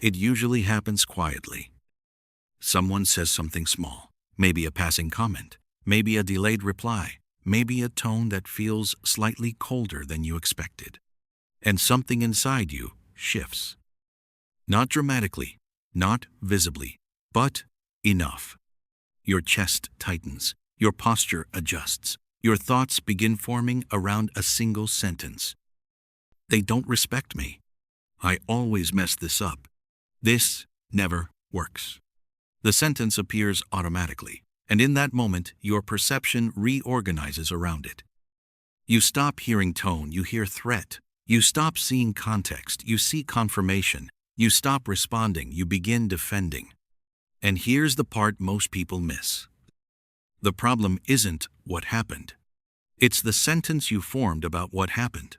It usually happens quietly. Someone says something small, maybe a passing comment, maybe a delayed reply, maybe a tone that feels slightly colder than you expected. And something inside you shifts. Not dramatically, not visibly, but enough. Your chest tightens, your posture adjusts, your thoughts begin forming around a single sentence. They don't respect me. I always mess this up. This never works. The sentence appears automatically, and in that moment, your perception reorganizes around it. You stop hearing tone, you hear threat. You stop seeing context, you see confirmation. You stop responding, you begin defending. And here's the part most people miss. The problem isn't what happened. It's the sentence you formed about what happened.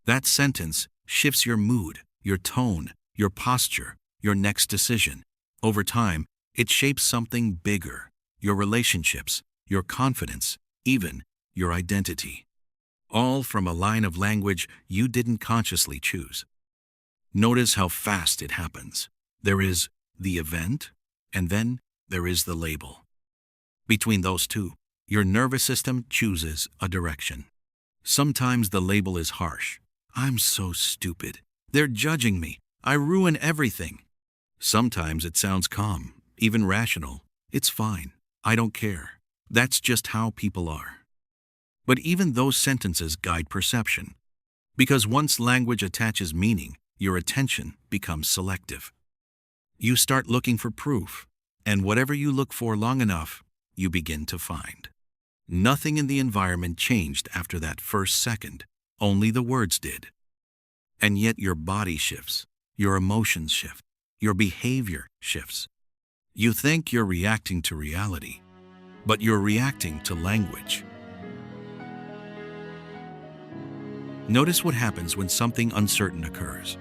That sentence shifts your mood, your tone, your posture, your next decision. Over time, it shapes something bigger: your relationships, your confidence, even your identity. All from a line of language you didn't consciously choose. Notice how fast it happens. There is the event, and then there is the label. Between those two, your nervous system chooses a direction. Sometimes the label is harsh. I'm so stupid. They're judging me. I ruin everything. Sometimes it sounds calm, even rational. It's fine. I don't care. That's just how people are. But even those sentences guide perception. Because once language attaches meaning, your attention becomes selective. You start looking for proof, and whatever you look for long enough, you begin to find. Nothing in the environment changed after that first second, only the words did. And yet your body shifts, your emotions shift, your behavior shifts. You think you're reacting to reality, but you're reacting to language. Notice what happens when something uncertain occurs.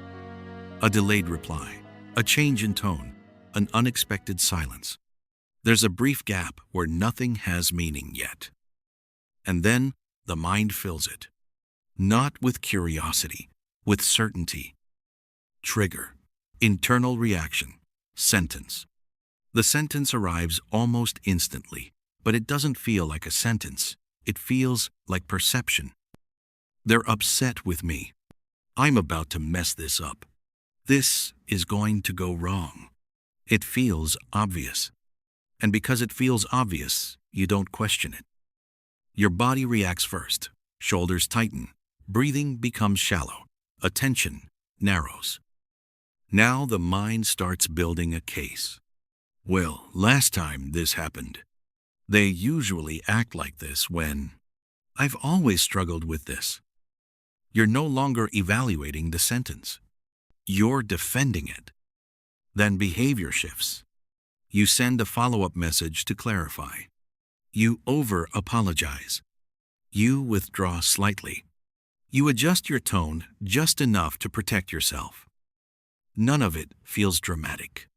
A delayed reply, a change in tone, an unexpected silence. There's a brief gap where nothing has meaning yet. And then the mind fills it. Not with curiosity, with certainty. Trigger, internal reaction, sentence. The sentence arrives almost instantly, but it doesn't feel like a sentence. It feels like perception. They're upset with me. I'm about to mess this up. This is going to go wrong. It feels obvious. And because it feels obvious, you don't question it. Your body reacts first. Shoulders tighten. Breathing becomes shallow. Attention narrows. Now the mind starts building a case. Well, last time this happened. They usually act like this when... I've always struggled with this. You're no longer evaluating the sentence. You're defending it. Then behavior shifts. You send a follow-up message to clarify. You over-apologize. You withdraw slightly. You adjust your tone just enough to protect yourself. None of it feels dramatic,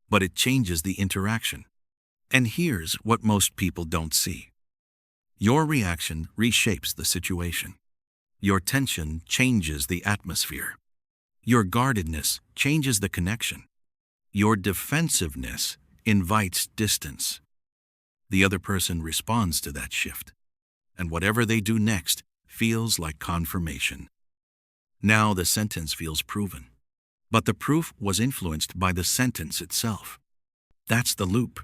but it changes the interaction. And here's what most people don't see. Your reaction reshapes the situation. Your tension changes the atmosphere. Your guardedness changes the connection. Your defensiveness invites distance. The other person responds to that shift, and whatever they do next feels like confirmation. Now the sentence feels proven, but the proof was influenced by the sentence itself. That's the loop.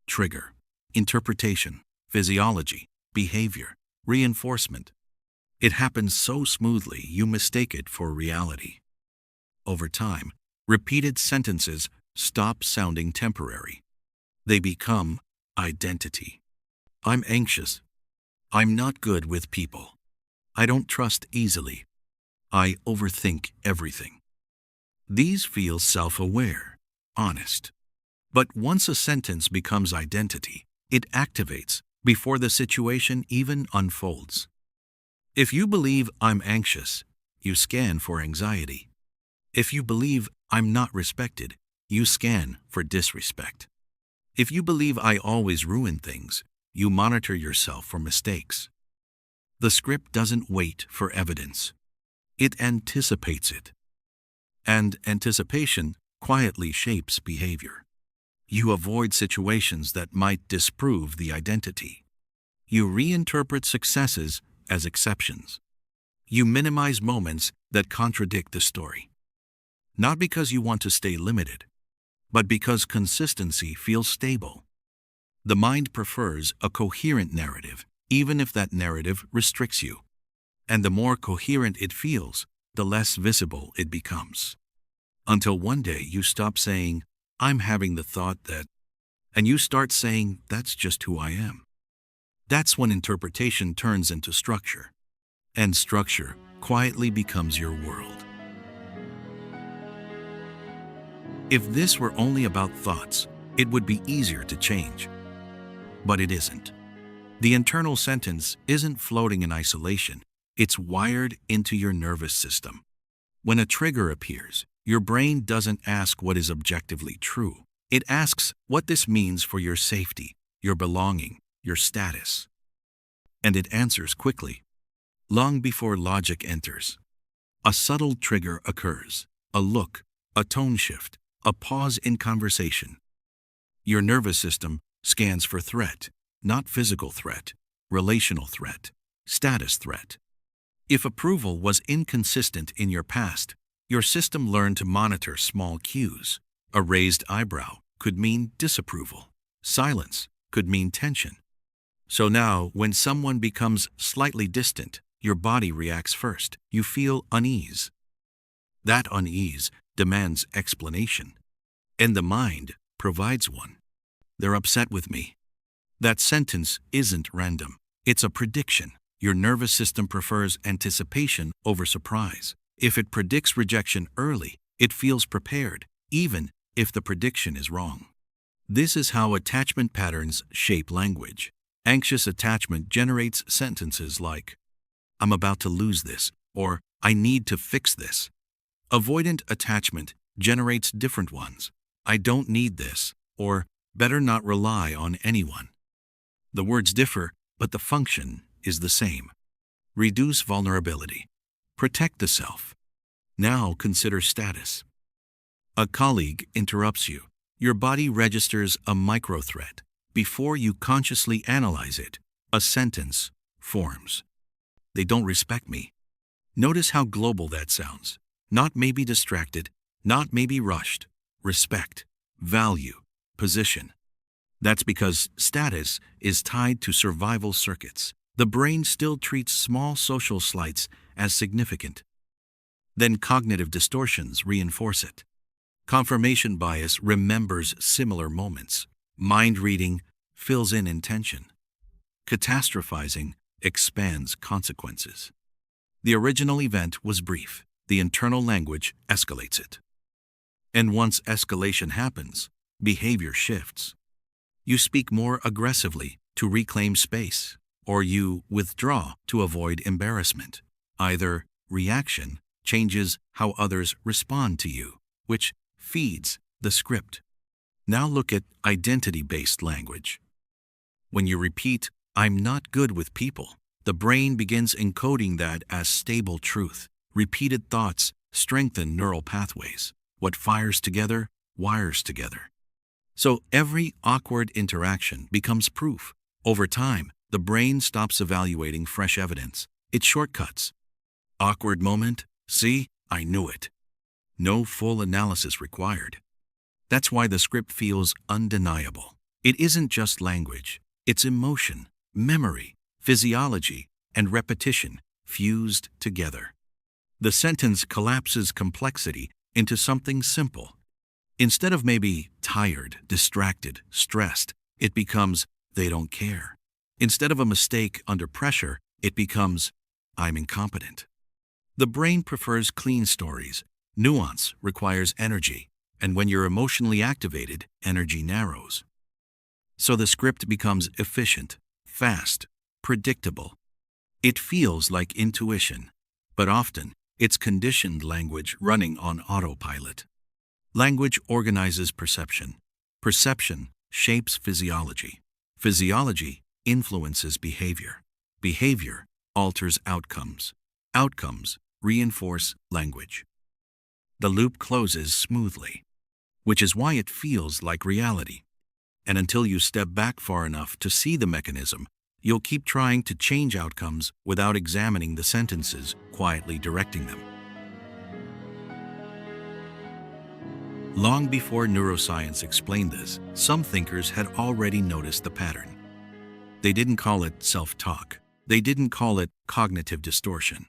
Trigger, interpretation, physiology, behavior, reinforcement. It happens so smoothly you mistake it for reality. Over time, repeated sentences stop sounding temporary. They become identity. I'm anxious. I'm not good with people. I don't trust easily. I overthink everything. These feel self-aware, honest. But once a sentence becomes identity, it activates before the situation even unfolds. If you believe I'm anxious, you scan for anxiety. If you believe I'm not respected, you scan for disrespect. If you believe I always ruin things, you monitor yourself for mistakes. The script doesn't wait for evidence. It anticipates it. And anticipation quietly shapes behavior. You avoid situations that might disprove the identity. You reinterpret successes as exceptions. You minimize moments that contradict the story. Not because you want to stay limited, but because consistency feels stable. The mind prefers a coherent narrative, even if that narrative restricts you. And the more coherent it feels, the less visible it becomes. Until one day you stop saying, "I'm having the thought that," and you start saying, "That's just who I am." That's when interpretation turns into structure, and structure quietly becomes your world. If this were only about thoughts, it would be easier to change. But it isn't. The internal sentence isn't floating in isolation, it's wired into your nervous system. When a trigger appears, your brain doesn't ask what is objectively true. It asks what this means for your safety, your belonging, your status. And it answers quickly, long before logic enters. A subtle trigger occurs, a look, a tone shift, a pause in conversation. Your nervous system scans for threat, not physical threat, relational threat, status threat. If approval was inconsistent in your past, your system learned to monitor small cues. A raised eyebrow could mean disapproval. Silence could mean tension. So now, when someone becomes slightly distant, your body reacts first. You feel unease. That unease demands explanation, and the mind provides one. "They're upset with me." That sentence isn't random. It's a prediction. Your nervous system prefers anticipation over surprise. If it predicts rejection early, it feels prepared, even if the prediction is wrong. This is how attachment patterns shape language. Anxious attachment generates sentences like, "I'm about to lose this," or "I need to fix this." Avoidant attachment generates different ones. "I don't need this," or "better not rely on anyone." The words differ, but the function is the same. Reduce vulnerability. Protect the self. Now consider status. A colleague interrupts you. Your body registers a micro-threat. Before you consciously analyze it, a sentence forms. "They don't respect me." Notice how global that sounds. Not maybe distracted, not maybe rushed. Respect, value, position. That's because status is tied to survival circuits. The brain still treats small social slights as significant. Then cognitive distortions reinforce it. Confirmation bias remembers similar moments. Mind reading fills in intention. Catastrophizing expands consequences. The original event was brief. The internal language escalates it. And once escalation happens, behavior shifts. You speak more aggressively to reclaim space, or you withdraw to avoid embarrassment. Either reaction changes how others respond to you, which feeds the script. Now look at identity-based language. When you repeat, "I'm not good with people," the brain begins encoding that as stable truth. Repeated thoughts strengthen neural pathways. What fires together, wires together. So every awkward interaction becomes proof. Over time, the brain stops evaluating fresh evidence. It shortcuts. Awkward moment? See, I knew it. No full analysis required. That's why the script feels undeniable. It isn't just language. It's emotion, memory, physiology, and repetition fused together. The sentence collapses complexity into something simple. Instead of maybe tired, distracted, stressed, it becomes "they don't care." Instead of a mistake under pressure, it becomes "I'm incompetent." The brain prefers clean stories. Nuance requires energy, and when you're emotionally activated, energy narrows. So the script becomes efficient, fast, predictable. It feels like intuition, but often it's conditioned language running on autopilot. Language organizes perception. Perception shapes physiology. Physiology influences behavior. Behavior alters outcomes. Outcomes reinforce language. The loop closes smoothly. which is why it feels like reality. And until you step back far enough to see the mechanism, you'll keep trying to change outcomes without examining the sentences quietly directing them. Long before neuroscience explained this, some thinkers had already noticed the pattern. They didn't call it self-talk. They didn't call it cognitive distortion.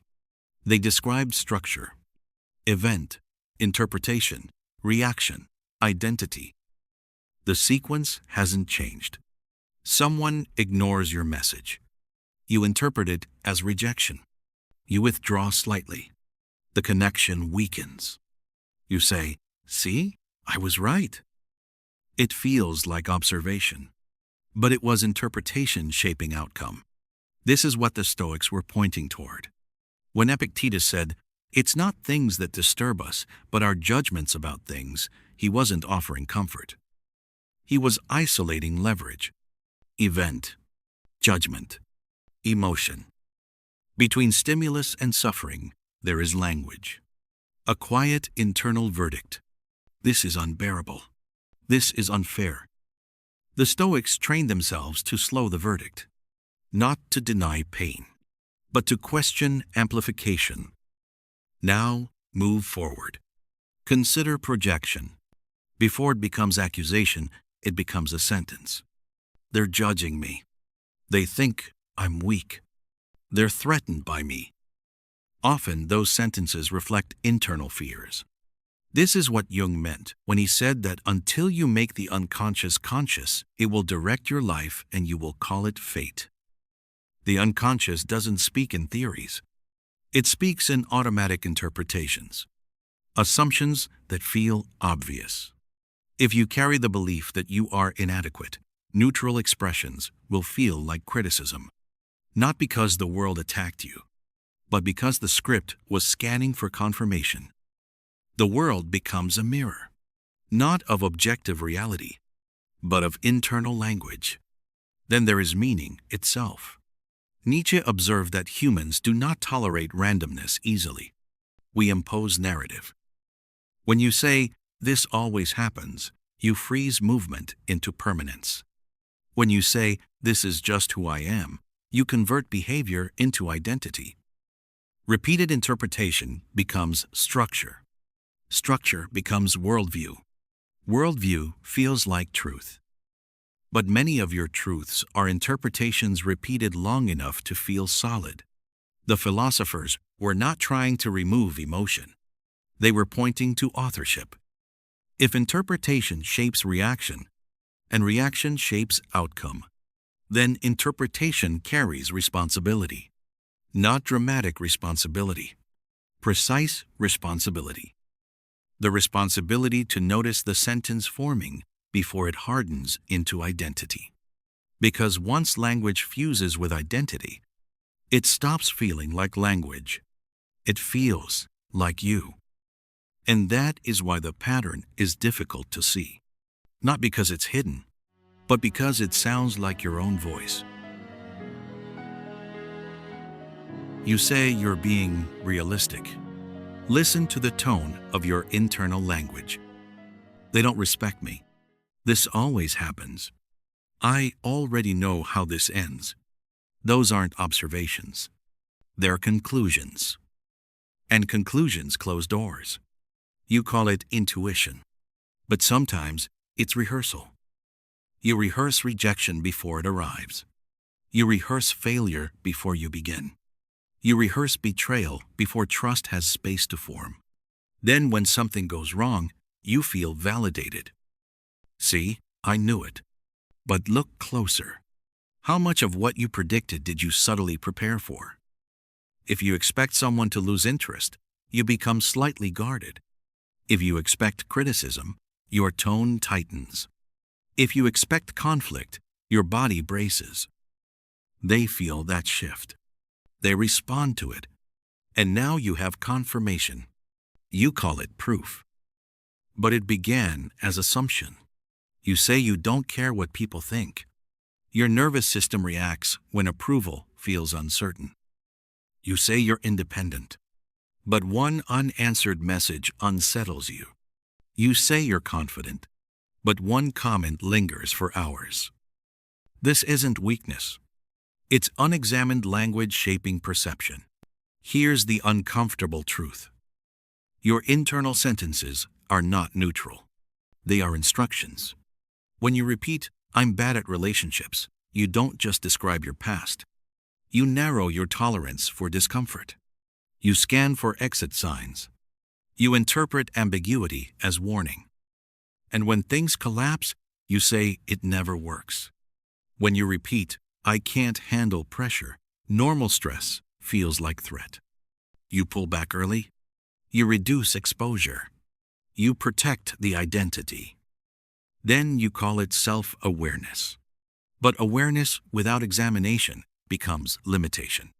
They described structure, event, interpretation, reaction, identity. The sequence hasn't changed. Someone ignores your message. You interpret it as rejection. You withdraw slightly. The connection weakens. You say, "See, I was right." It feels like observation, but it was interpretation shaping outcome. This is what the Stoics were pointing toward. When Epictetus said, "It's not things that disturb us, but our judgments about things," he wasn't offering comfort. He was isolating leverage. Event, judgment, emotion. Between stimulus and suffering, there is language. A quiet internal verdict. This is unbearable. This is unfair. The Stoics trained themselves to slow the verdict, not to deny pain, but to question amplification. Now, move forward. Consider projection. Before it becomes accusation, it becomes a sentence. They're judging me. They think I'm weak. They're threatened by me. Often, those sentences reflect internal fears. This is what Jung meant when he said that until you make the unconscious conscious, it will direct your life and you will call it fate. The unconscious doesn't speak in theories. It speaks in automatic interpretations, assumptions that feel obvious. If you carry the belief that you are inadequate, neutral expressions will feel like criticism, not because the world attacked you, but because the script was scanning for confirmation. The world becomes a mirror, not of objective reality, but of internal language. Then there is meaning itself. Nietzsche observed that humans do not tolerate randomness easily. We impose narrative. When you say, "This always happens," you freeze movement into permanence. When you say, "This is just who I am," you convert behavior into identity. Repeated interpretation becomes structure. Structure becomes worldview. Worldview feels like truth. But many of your truths are interpretations repeated long enough to feel solid. The philosophers were not trying to remove emotion. They were pointing to authorship. If interpretation shapes reaction, and reaction shapes outcome, then interpretation carries responsibility. Not dramatic responsibility, precise responsibility. The responsibility to notice the sentence forming before it hardens into identity. Because once language fuses with identity, it stops feeling like language. It feels like you. And that is why the pattern is difficult to see. Not because it's hidden, but because it sounds like your own voice. You say you're being realistic. Listen to the tone of your internal language. They don't respect me. This always happens. I already know how this ends. Those aren't observations. They're conclusions. And conclusions close doors. You call it intuition. But sometimes it's rehearsal. You rehearse rejection before it arrives. You rehearse failure before you begin. You rehearse betrayal before trust has space to form. Then when something goes wrong, you feel validated. See, I knew it. But look closer. How much of what you predicted did you subtly prepare for? If you expect someone to lose interest, you become slightly guarded. If you expect criticism, your tone tightens. If you expect conflict, your body braces. They feel that shift. They respond to it. And now you have confirmation. You call it proof. But it began as assumption. You say you don't care what people think. Your nervous system reacts when approval feels uncertain. You say you're independent. But one unanswered message unsettles you. You say you're confident, but one comment lingers for hours. This isn't weakness. It's unexamined language shaping perception. Here's the uncomfortable truth. Your internal sentences are not neutral. They are instructions. When you repeat, "I'm bad at relationships," you don't just describe your past. You narrow your tolerance for discomfort. You scan for exit signs. You interpret ambiguity as warning. And when things collapse, you say it never works. When you repeat, "I can't handle pressure," normal stress feels like threat. You pull back early. You reduce exposure. You protect the identity. Then you call it self-awareness. But awareness without examination becomes limitation.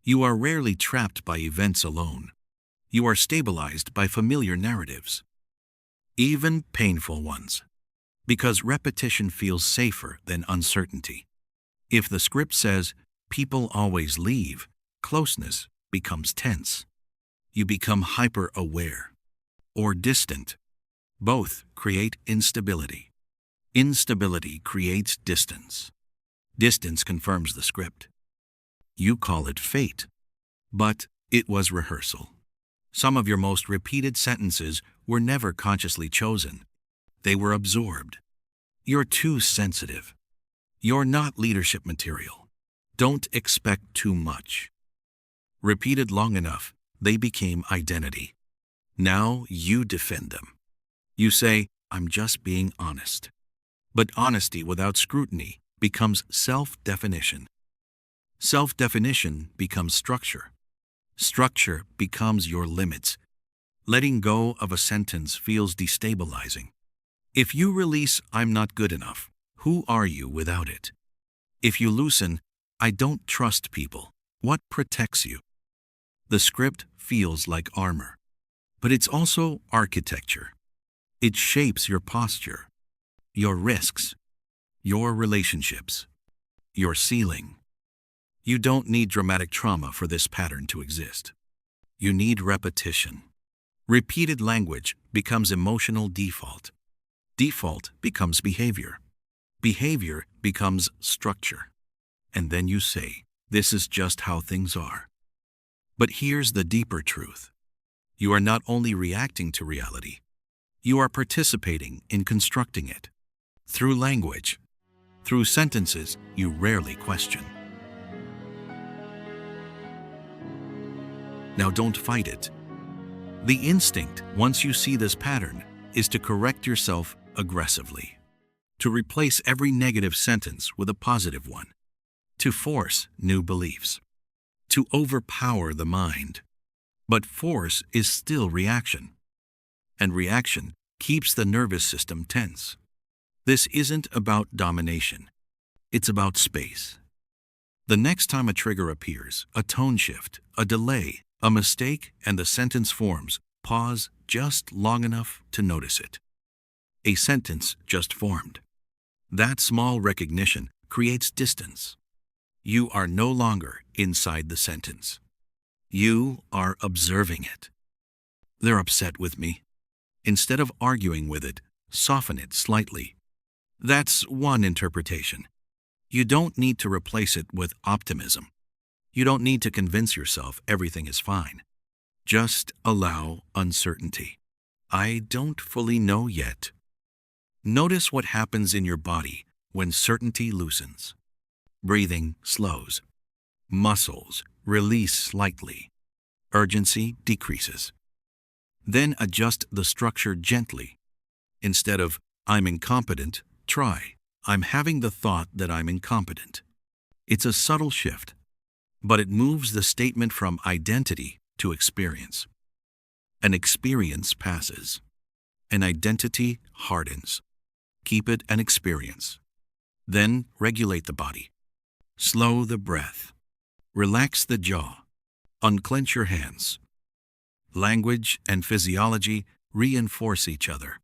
You are rarely trapped by events alone. You are stabilized by familiar narratives, even painful ones, because repetition feels safer than uncertainty. If the script says, "People always leave," closeness becomes tense. You become hyper-aware or distant. Both create instability. Instability creates distance. Distance confirms the script. You call it fate, but it was rehearsal. Some of your most repeated sentences were never consciously chosen. They were absorbed. You're too sensitive. You're not leadership material. Don't expect too much. Repeated long enough, they became identity. Now you defend them. You say, "I'm just being honest." But honesty without scrutiny becomes self-definition. Self-definition becomes structure. Structure becomes your limits. Letting go of a sentence feels destabilizing. If you release, "I'm not good enough," who are you without it? If you loosen, "I don't trust people," what protects you? The script feels like armor, but it's also architecture. It shapes your posture, your risks, your relationships, your ceiling. You don't need dramatic trauma for this pattern to exist. You need repetition. Repeated language becomes emotional default. Default becomes behavior. Behavior becomes structure. And then you say, "This is just how things are." But here's the deeper truth. You are not only reacting to reality, you are participating in constructing it. Through language, through sentences you rarely question. Now don't fight it. The instinct, once you see this pattern, is to correct yourself aggressively. To replace every negative sentence with a positive one. To force new beliefs. To overpower the mind. But force is still reaction. And reaction keeps the nervous system tense. This isn't about domination. It's about space. The next time a trigger appears, a tone shift, a delay, a mistake, and the sentence forms, pause just long enough to notice it. A sentence just formed. That small recognition creates distance. You are no longer inside the sentence. You are observing it. "They're upset with me." Instead of arguing with it, soften it slightly. That's one interpretation. You don't need to replace it with optimism. You don't need to convince yourself everything is fine. Just allow uncertainty. "I don't fully know yet." Notice what happens in your body when certainty loosens. Breathing slows. Muscles release slightly. Urgency decreases. Then adjust the structure gently. Instead of, "I'm incompetent," try, "I'm having the thought that I'm incompetent." It's a subtle shift, but it moves the statement from identity to experience. An experience passes. An identity hardens. Keep it an experience. Then regulate the body. Slow the breath. Relax the jaw. Unclench your hands. Language and physiology reinforce each other.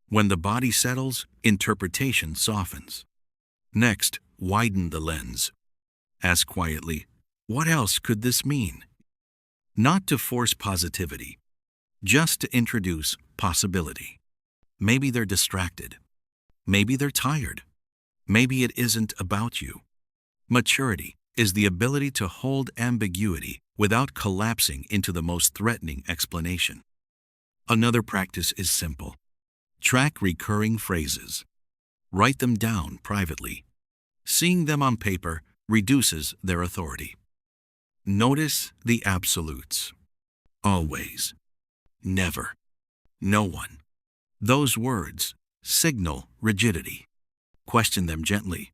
When the body settles, interpretation softens. Next, widen the lens. Ask quietly, "What else could this mean?" Not to force positivity, just to introduce possibility. Maybe they're distracted. Maybe they're tired. Maybe it isn't about you. Maturity is the ability to hold ambiguity without collapsing into the most threatening explanation. Another practice is simple. Track recurring phrases. Write them down privately. Seeing them on paper reduces their authority. Notice the absolutes. Always. Never. No one. Those words signal rigidity. Question them gently.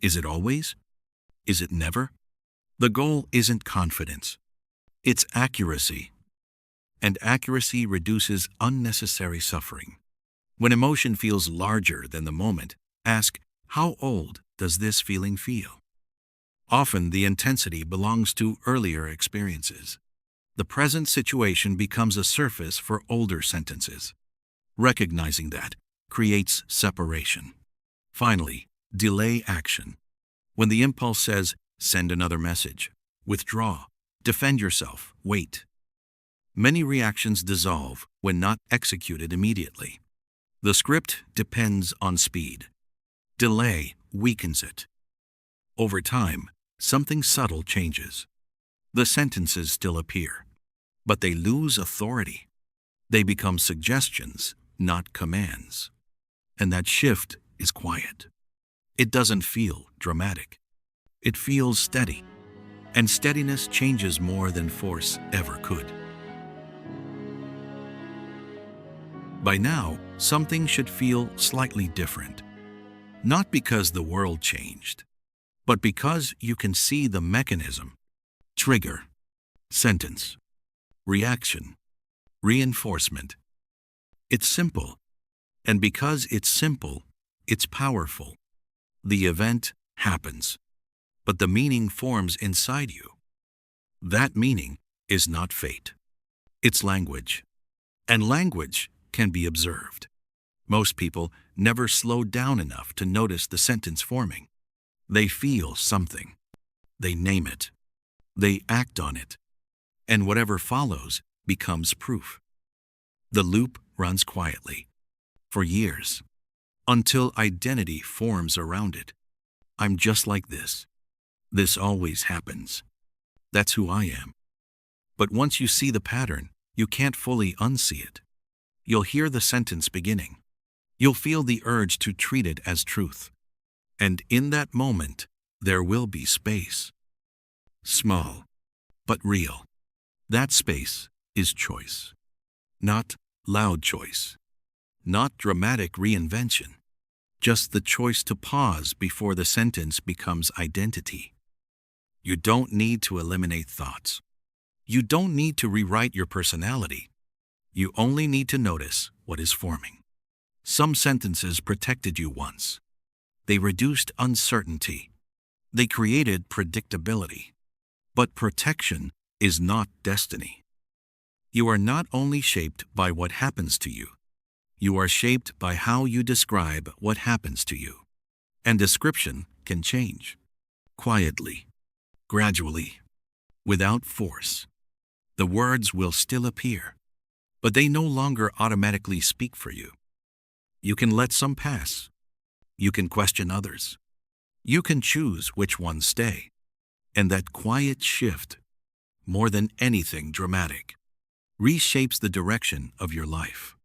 Is it always? Is it never? The goal isn't confidence. It's accuracy. And accuracy reduces unnecessary suffering. When emotion feels larger than the moment, ask, how old does this feeling feel? Often the intensity belongs to earlier experiences. The present situation becomes a surface for older sentences. Recognizing that creates separation. Finally, delay action. When the impulse says, send another message, withdraw, defend yourself, wait. Many reactions dissolve when not executed immediately. The script depends on speed. Delay weakens it. Over time, something subtle changes. The sentences still appear, but they lose authority. They become suggestions, not commands. And that shift is quiet. It doesn't feel dramatic. It feels steady. And steadiness changes more than force ever could. By now, something should feel slightly different. Not because the world changed, but because you can see the mechanism. Trigger, sentence, reaction, reinforcement. It's simple. And because it's simple, it's powerful. The event happens, but the meaning forms inside you. That meaning is not fate. It's language. And language can be observed. Most people never slow down enough to notice the sentence forming. They feel something. They name it. They act on it. And whatever follows becomes proof. The loop runs quietly, for years, until identity forms around it. I'm just like this. This always happens. That's who I am. But once you see the pattern, you can't fully unsee it. You'll hear the sentence beginning. You'll feel the urge to treat it as truth. And in that moment, there will be space. Small, but real. That space is choice. Not loud choice. Not dramatic reinvention. Just the choice to pause before the sentence becomes identity. You don't need to eliminate thoughts. You don't need to rewrite your personality. You only need to notice what is forming. Some sentences protected you once. They reduced uncertainty. They created predictability. But protection is not destiny. You are not only shaped by what happens to you. You are shaped by how you describe what happens to you. And description can change. Quietly, gradually, without force. The words will still appear, but they no longer automatically speak for you. You can let some pass. You can question others. You can choose which ones stay. And that quiet shift, more than anything dramatic, reshapes the direction of your life.